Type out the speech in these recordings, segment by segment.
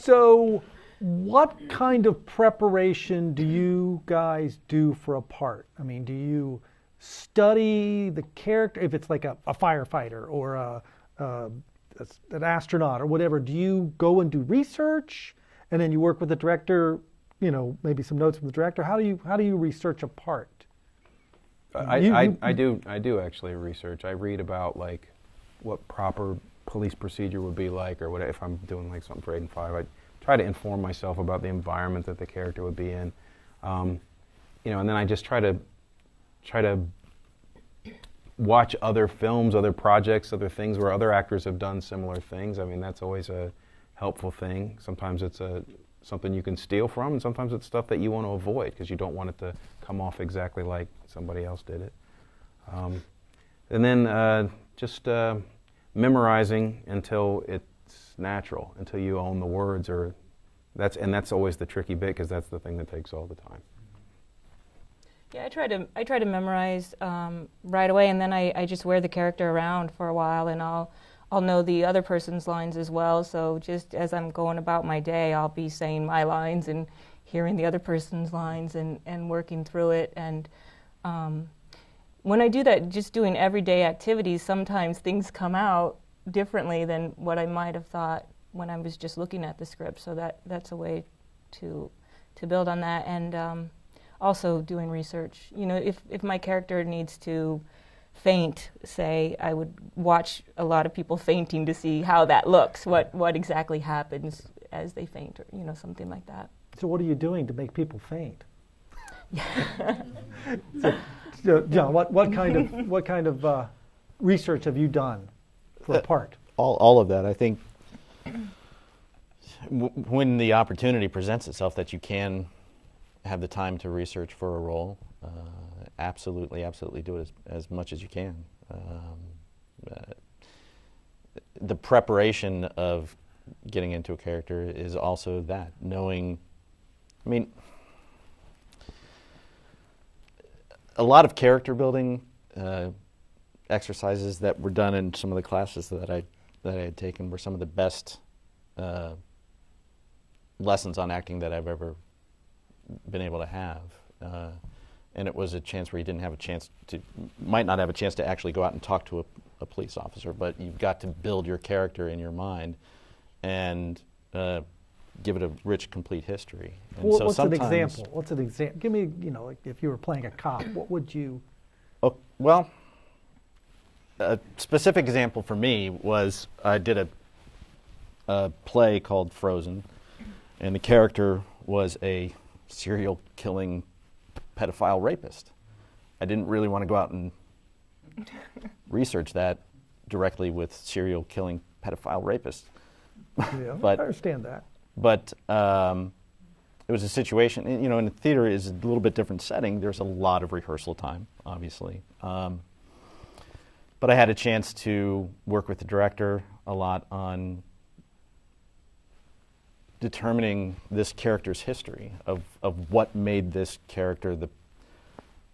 So what kind of preparation do you guys do for a part? I mean, do you study the character, if it's like a firefighter or an astronaut or whatever, do you go and do research and then you work with the director, you know, maybe some notes from the director? How do you research a part? I do actually research. I read about like what proper police procedure would be like, or what if I'm doing like something for 8 and 5. I try to inform myself about the environment that the character would be in, you know, and then I just try to watch other films, other projects, other things where other actors have done similar things. I mean, that's always a helpful thing. Sometimes it's something you can steal from, and sometimes it's stuff that you want to avoid because you don't want it to come off exactly like somebody else did it. And then just memorizing until it's natural, until you own the words, or that's always the tricky bit because that's the thing that takes all the time. Yeah, I try to memorize right away, and then I just wear the character around for a while, and I'll know the other person's lines as well. So just as I'm going about my day, I'll be saying my lines and hearing the other person's lines and working through it. And when I do that, just doing everyday activities, sometimes things come out differently than what I might have thought when I was just looking at the script. So that's a way to build on that. And also doing research. You know, if my character needs to faint, say, I would watch a lot of people fainting to see how that looks, what exactly happens as they faint, or, you know, something like that. So what are you doing to make people faint? So, John, what kind of research have you done for a part? All of that. I think when the opportunity presents itself that you can have the time to research for a role, absolutely do it as much as you can. The preparation of getting into a character is also that, knowing, I mean, a lot of character building exercises that were done in some of the classes that I had taken were some of the best lessons on acting that I've ever been able to have, and it was a chance where you might not have a chance to actually go out and talk to a police officer, but you've got to build your character in your mind and give it a rich, complete history. And well, what's an example? What's an example? Give me, you know, like if you were playing a cop, what would you? Oh, well, a specific example for me was I did a play called Frozen, and the character was a serial killing pedophile rapist. I didn't really want to go out and research that directly with serial killing pedophile rapists. Yeah, But I understand that. But it was a situation, you know, in the theater is a little bit different setting. There's a lot of rehearsal time, obviously. But I had a chance to work with the director a lot on determining this character's history of what made this character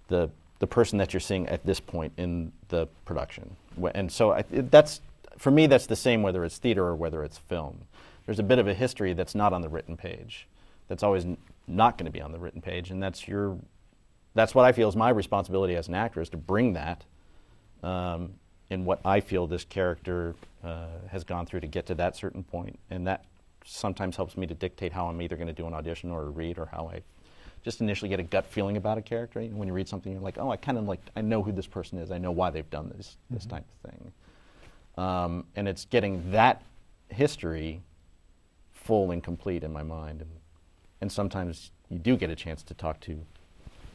the person that you're seeing at this point in the production. And so that's, for me, that's the same whether it's theater or whether it's film. There's a bit of a history that's not on the written page, that's always not going to be on the written page, and that's what I feel is my responsibility as an actor, is to bring that in what I feel this character has gone through to get to that certain point, and that sometimes helps me to dictate how I'm either going to do an audition or a read, or how I just initially get a gut feeling about a character. You know, when you read something, you're like, oh, I know who this person is. I know why they've done this type of thing. And it's getting that history full and complete in my mind. And sometimes you do get a chance to talk to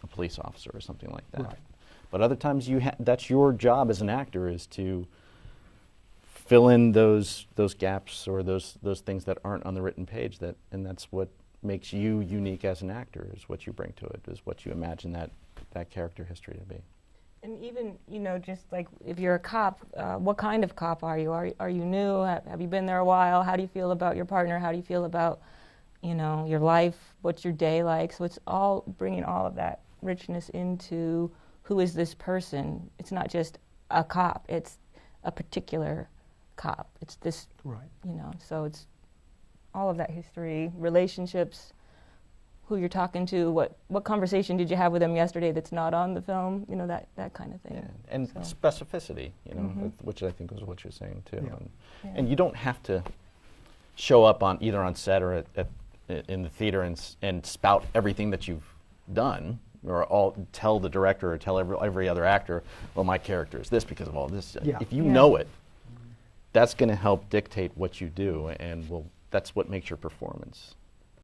a police officer or something like that. Right. But other times that's your job as an actor, is to fill in those gaps or those things that aren't on the written page, and that's what makes you unique as an actor, is what you bring to it, is what you imagine that character history to be. And even, you know, just like if you're a cop, what kind of cop are you? Are you new? Have you been there a while? How do you feel about your partner? How do you feel about, you know, your life? What's your day like? So it's all bringing all of that richness into who is this person. It's not just a cop. It's a particular cop. It's this, right. You know, so it's all of that history, relationships, who you're talking to, what conversation did you have with them yesterday that's not on the film, you know, that kind of thing. Yeah. And So. specificity, you know, which I think was what you're saying too. Yeah. And you don't have to show up on either on set or in the theater and spout everything that you've done, or tell the director or tell every other actor, well, my character is this because of all this. Yeah. If you know it, that's going to help dictate what you do, and that's what makes your performance